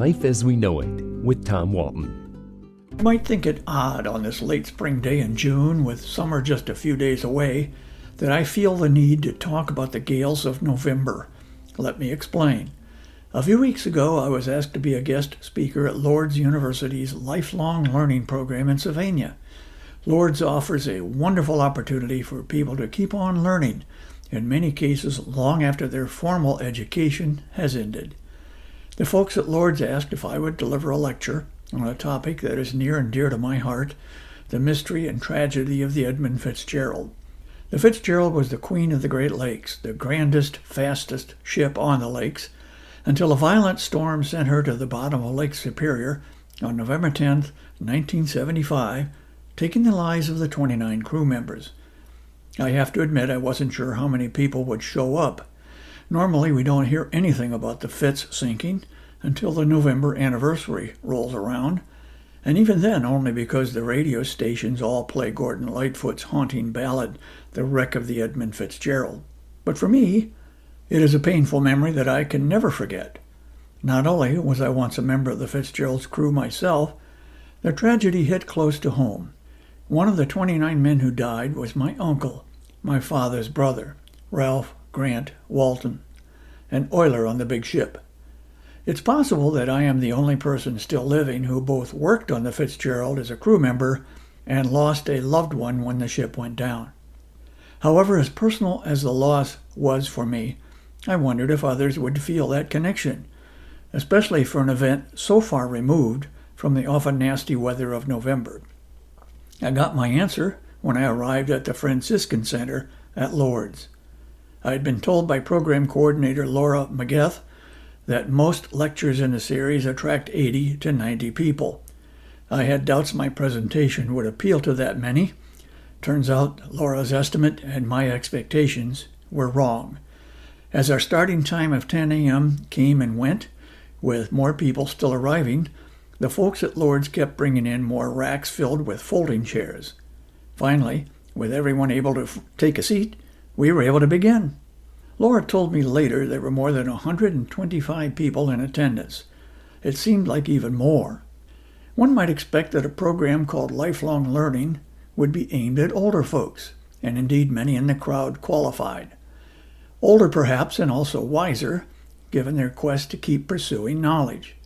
Life as We Know It with Tom Walton. You might think it odd on this late spring day in June, with summer just a few days away, that I feel the need to talk about the gales of November. Let me explain. A few weeks ago, I was asked to be a guest speaker at Lourdes University's lifelong learning program in Sylvania. Lourdes offers a wonderful opportunity for people to keep on learning, in many cases long after their formal education has ended. The folks at Lourdes asked if I would deliver a lecture on a topic that is near and dear to my heart, the mystery and tragedy of the Edmund Fitzgerald. The Fitzgerald was the queen of the Great Lakes, the grandest, fastest ship on the lakes, until a violent storm sent her to the bottom of Lake Superior on November 10, 1975, taking the lives of the 29 crew members. I have to admit I wasn't sure how many people would show up. Normally we don't hear anything about the Fitz sinking until the November anniversary rolls around, and even then only because the radio stations all play Gordon Lightfoot's haunting ballad, The Wreck of the Edmund Fitzgerald. But for me, it is a painful memory that I can never forget. Not only was I once a member of the Fitzgerald's crew myself, the tragedy hit close to home. One of the 29 men who died was my uncle, my father's brother, Ralph Grant Walton, an oiler on the big ship. It's possible that I am the only person still living who both worked on the Fitzgerald as a crew member and lost a loved one when the ship went down. However, as personal as the loss was for me, I wondered if others would feel that connection, especially for an event so far removed from the often nasty weather of November. I got my answer when I arrived at the Franciscan Center at Lourdes. I had been told by program coordinator Laura McGeth that most lectures in the series attract 80 to 90 people. I had doubts my presentation would appeal to that many. Turns out Laura's estimate and my expectations were wrong. As our starting time of 10 a.m. came and went, with more people still arriving, the folks at Lourdes kept bringing in more racks filled with folding chairs. Finally, with everyone able to take a seat, we were able to begin. Laura told me later there were more than 125 people in attendance. It seemed like even more. One might expect that a program called Lifelong Learning would be aimed at older folks, and indeed many in the crowd qualified. Older perhaps, and also wiser, given their quest to keep pursuing knowledge.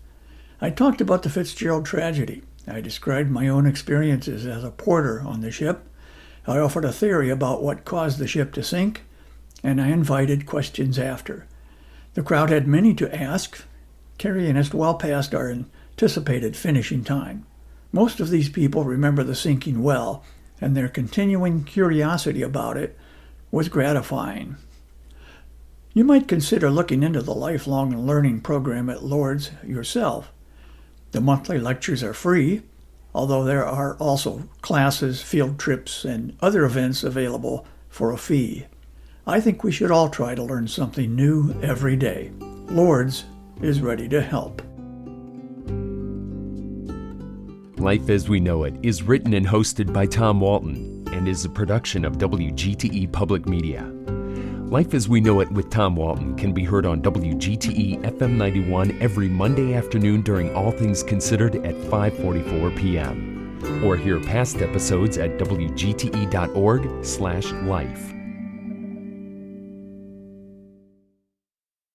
I talked about the Fitzgerald tragedy. I described my own experiences as a porter on the ship. I offered a theory about what caused the ship to sink, and I invited questions after. The crowd had many to ask, carrying us well past our anticipated finishing time. Most of these people remember the sinking well, and their continuing curiosity about it was gratifying. You might consider looking into the lifelong learning program at Lourdes yourself. The monthly lectures are free, although there are also classes, field trips, and other events available for a fee. I think we should all try to learn something new every day. Lourdes is ready to help. Life as We Know It is written and hosted by Tom Walton and is a production of WGTE Public Media. Life as We Know It with Tom Walton can be heard on WGTE FM 91 every Monday afternoon during All Things Considered at 5:44 p.m. Or hear past episodes at wgte.org/life.